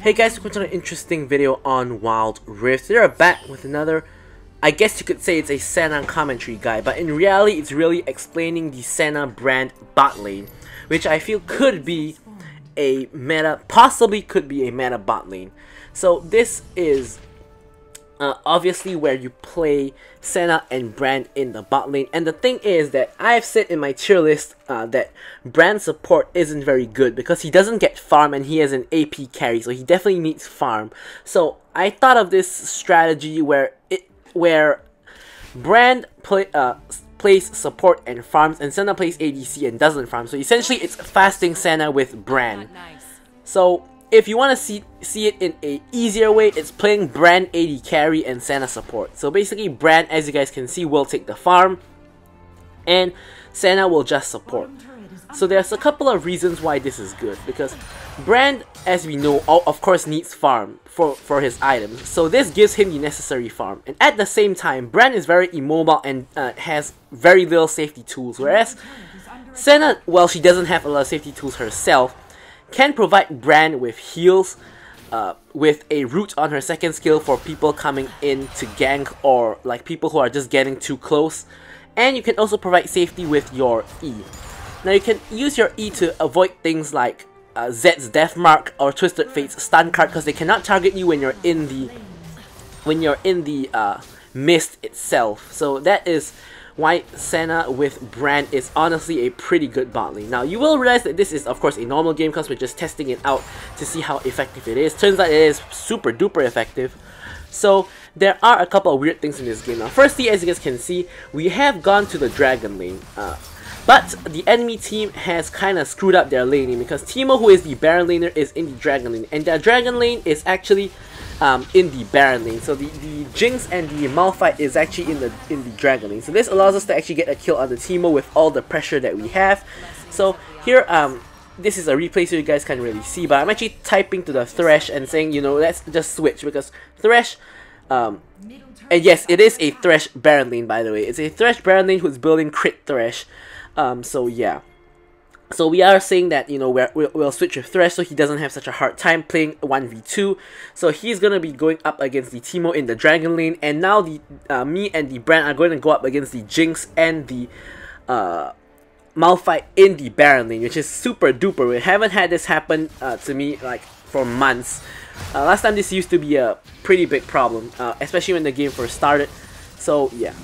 Hey guys, welcome to an interesting video on Wild Rift. Today we're back with another, I guess you could say it's a Senna commentary guide, but in reality it's really explaining the Senna brand bot lane, which I feel could be a meta, possibly could be a meta bot lane. So this is obviously where you play Senna and Brand in the bot lane, and the thing is that I've said in my tier list that Brand support isn't very good because he doesn't get farm and he has an AP carry, so he definitely needs farm. So I thought of this strategy where Brand plays support and farms, and Senna plays ADC and doesn't farm. So essentially it's fasting Senna with Brand. So if you want to see it in a easier way, it's playing Brand AD carry and Senna support. So basically Brand, as you guys can see, will take the farm and Senna will just support. So there's a couple of reasons why this is good, because Brand, as we know, of course needs farm for his items. So this gives him the necessary farm. And at the same time, Brand is very immobile and has very little safety tools, whereas Senna, well, she doesn't have a lot of safety tools herself, can provide Brand with heals, with a root on her second skill for people coming in to gank or like people who are just getting too close. And you can also provide safety with your E. Now you can use your E to avoid things like Zed's Death Mark or Twisted Fate's stun card, because they cannot target you when you're in the mist itself. So that is why Senna with Brand is honestly a pretty good bot lane. Now you will realize that this is of course a normal game because we're just testing it out to see how effective it is. Turns out it is super duper effective. So there are a couple of weird things in this game. Now firstly, as you guys can see, we have gone to the dragon lane. But the enemy team has kind of screwed up their laning because Teemo, who is the Baron laner, is in the dragon lane, and their dragon lane is actually in the Baron lane. So the Jinx and the Malphite is actually in the dragon lane. So this allows us to actually get a kill on the Teemo with all the pressure that we have. So here, this is a replay so you guys can't really see, but I'm actually typing to the Thresh and saying, you know, let's just switch, because Thresh, and yes, it is a Thresh Baron lane, by the way. It's a Thresh Baron lane who's building crit Thresh. So yeah. So we are saying that, you know, we'll switch with Thresh so he doesn't have such a hard time playing 1v2. So he's going to be going up against the Teemo in the dragon lane, and now the me and the Brand are going to go up against the Jinx and the Malphite in the Baron lane, which is super duper. We haven't had this happen to me like for months. Last time this used to be a pretty big problem, especially when the game first started. So yeah.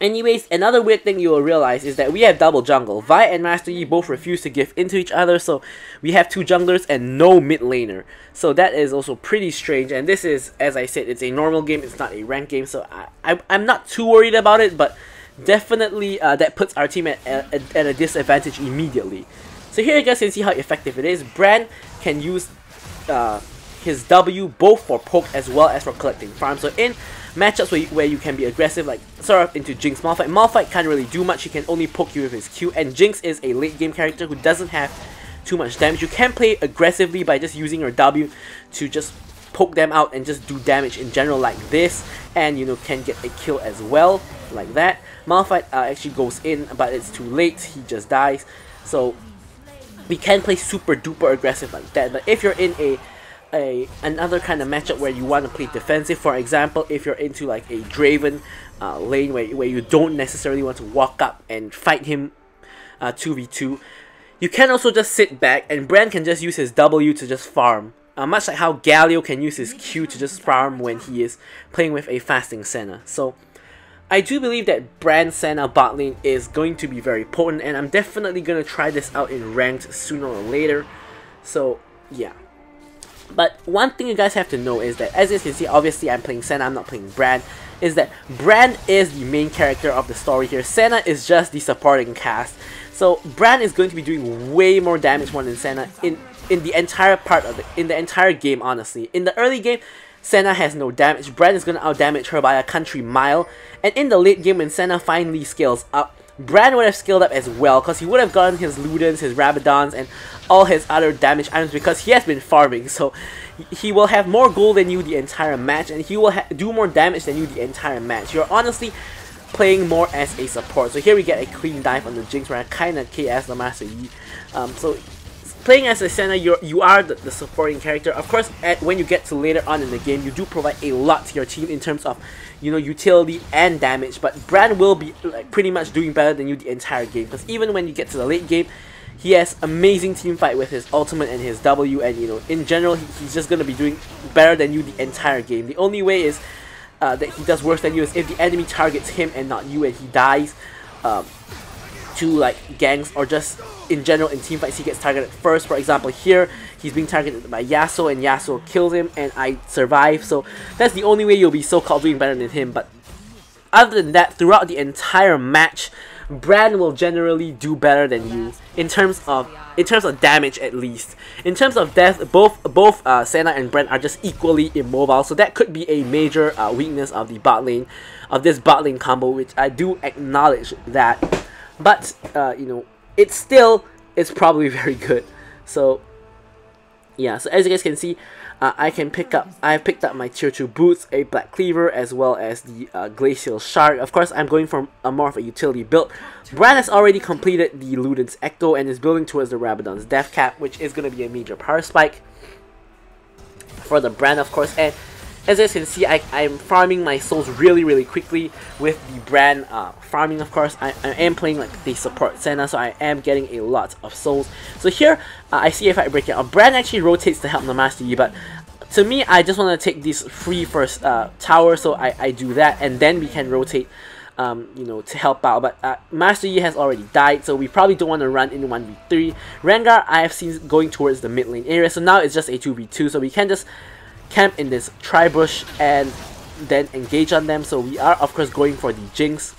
Anyways, another weird thing you will realize is that we have double jungle. Vi and Master Yi both refuse to give into each other, so we have two junglers and no mid laner. So that is also pretty strange, and this is, as I said, it's a normal game, it's not a ranked game, so I'm not too worried about it, but definitely that puts our team at a disadvantage immediately. So here you guys can see how effective it is. Brand can use his W both for poke as well as for collecting farm. So in matchups where you can be aggressive, like sort of into Jinx Malphite, Malphite can't really do much, he can only poke you with his Q, and Jinx is a late game character who doesn't have too much damage. You can play aggressively by just using your W to just poke them out and just do damage in general like this, and you know, can get a kill as well, like that. Malphite actually goes in, but it's too late, he just dies. So we can play super duper aggressive like that, but if you're in another kind of matchup where you want to play defensive, for example, if you're into like a Draven lane where you don't necessarily want to walk up and fight him 2v2, you can also just sit back and Brand can just use his W to just farm. Much like how Galio can use his Q to just farm when he is playing with a fasting Senna. So I do believe that Brand+Senna bot lane is going to be very potent, and I'm definitely going to try this out in ranked sooner or later. So yeah. But one thing you guys have to know is that, as you can see, obviously I'm playing Senna, I'm not playing Brand, is that Brand is the main character of the story here. Senna is just the supporting cast. So Brand is going to be doing way more damage more than Senna in the entire entire game, honestly. In the early game, Senna has no damage. Brand is going to outdamage her by a country mile. And in the late game, when Senna finally scales up, Brand would have scaled up as well, because he would have gotten his Ludens, his Rabadons, and all his other damage items, because he has been farming. So he will have more gold than you the entire match, and he will do more damage than you the entire match. You're honestly playing more as a support. So here we get a clean dive on the Jinx where I kind of KS the Master Yi. So playing as a Senna, you are the supporting character. Of course, when you get to later on in the game, you do provide a lot to your team in terms of, you know, utility and damage. But Brand will be like pretty much doing better than you the entire game, because even when you get to the late game, he has amazing team fight with his ultimate and his W, and you know, in general, he's just gonna be doing better than you the entire game. The only way is that he does worse than you is if the enemy targets him and not you, and he dies to like ganks, or just in general in team fights he gets targeted first. For example, here he's being targeted by Yasuo and Yasuo kills him and I survive, so that's the only way you'll be so-called doing better than him. But other than that, throughout the entire match, Brand will generally do better than you in terms of damage, at least. In terms of death, both Senna and Brand are just equally immobile, so that could be a major weakness of the bot lane, of this bot lane combo, which I do acknowledge that. But you know, it still is probably very good. So yeah, so as you guys can see, I've picked up my tier 2 boots, a black cleaver, as well as the glacial shard. Of course, I'm going for more of a utility build. Brand has already completed the Luden's Ecto and is building towards the Rabadon's Death Cap, which is going to be a major power spike for the Brand, of course. And as you can see, I'm farming my souls really quickly with the Brand farming. Of course, I am playing like the support Senna, so I am getting a lot of souls. So here, I see if I break it out, Brand actually rotates to help the Master Yi, but to me, I just want to take these free first tower, so I do that, and then we can rotate, you know, to help out. But Master Yi has already died, so we probably don't want to run in 1v3. Rengar, I have seen going towards the mid lane area, so now it's just a 2v2, so we can just camp in this tri-bush and then engage on them. So we are of course going for the Jinx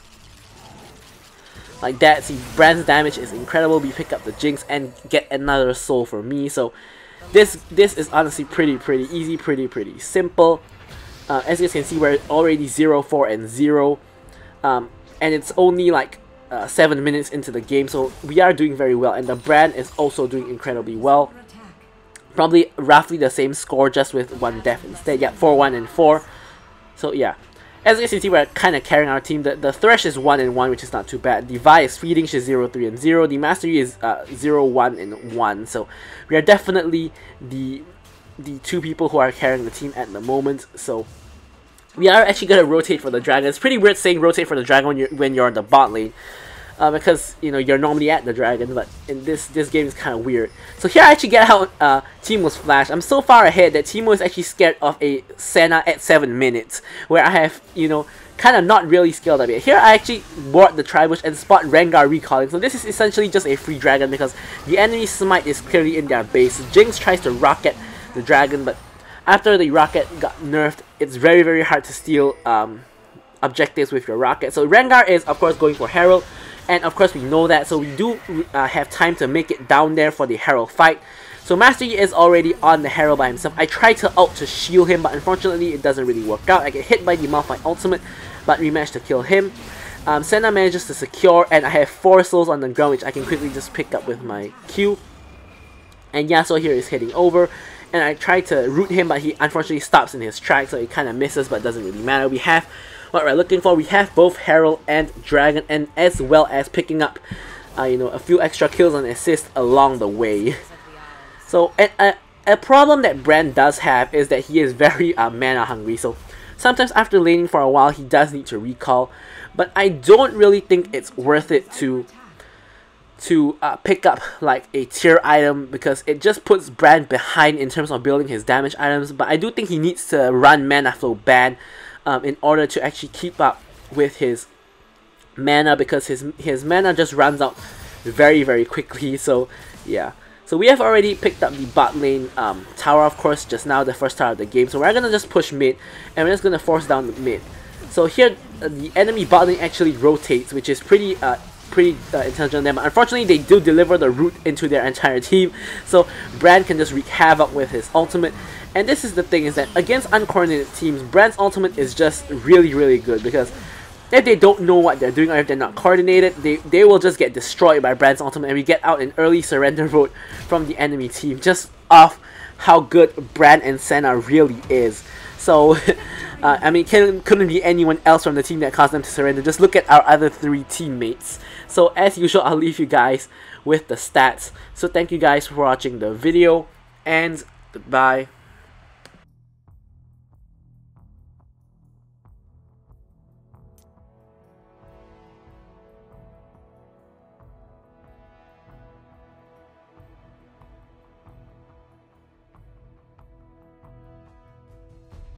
like that. See, Brand's damage is incredible. We pick up the Jinx and get another soul for me. So this is honestly pretty easy, pretty simple. As you can see, we're already 0-4 and 0, and it's only like 7 minutes into the game, so we are doing very well, and the Brand is also doing incredibly well. Probably roughly the same score, just with 1 death instead. Yeah, 4-1 and 4. So yeah, as you can see, we're kind of carrying our team. The Thresh is 1 and 1, which is not too bad. The Vi is feeding, she's 0-3 and 0. The Master Yi is 0-1 and 1. So we are definitely the 2 people who are carrying the team at the moment. So we are actually gonna rotate for the dragon. It's pretty weird saying rotate for the dragon when you're on the bot lane. Because you know you're normally at the dragon, but in this game is kind of weird. So here I actually get how Teemo's flash. I'm so far ahead that Teemo is actually scared of a Senna at 7 minutes, where I have, you know, kind of not really scaled up yet. Here I actually ward the tri-bush and spot Rengar recalling. So this is essentially just a free dragon because the enemy smite is clearly in their base. Jinx tries to rocket the dragon, but after the rocket got nerfed, it's very hard to steal objectives with your rocket. So Rengar is of course going for Herald. And of course we know that, so we do have time to make it down there for the Herald fight. So Master Yi is already on the Herald by himself. I tried to ult to shield him, but unfortunately it doesn't really work out. I get hit by the Malphite ultimate, but we managed to kill him. Senna manages to secure, and I have 4 souls on the ground, which I can quickly just pick up with my Q. And Yasuo here is heading over, and I try to root him, but he unfortunately stops in his tracks, so he kind of misses, but it doesn't really matter. We have what we're looking for. We have both Herald and Dragon, and as well as picking up you know, a few extra kills and assists along the way. So a problem that Brand does have is that he is very mana hungry, so sometimes after laning for a while he does need to recall, but I don't really think it's worth it to pick up like a tier item, because it just puts Brand behind in terms of building his damage items. But I do think he needs to run mana flow ban in order to actually keep up with his mana, because his mana just runs out very quickly. So yeah, so we have already picked up the bot lane tower, of course, just now, the first tower of the game. So we're gonna just push mid, and we're just gonna force down the mid. So here the enemy bot lane actually rotates, which is pretty intelligent of them. Unfortunately, they do deliver the root into their entire team, so Brand can just wreak havoc with his ultimate. And this is the thing, is that against uncoordinated teams, Brand's ultimate is just really good, because if they don't know what they're doing, or if they're not coordinated, they will just get destroyed by Brand's ultimate, and we get out an early surrender vote from the enemy team, just off how good Brand and Senna really is. So I mean, couldn't be anyone else from the team that caused them to surrender. Just look at our other 3 teammates. So as usual, I'll leave you guys with the stats. So thank you guys for watching the video, and goodbye.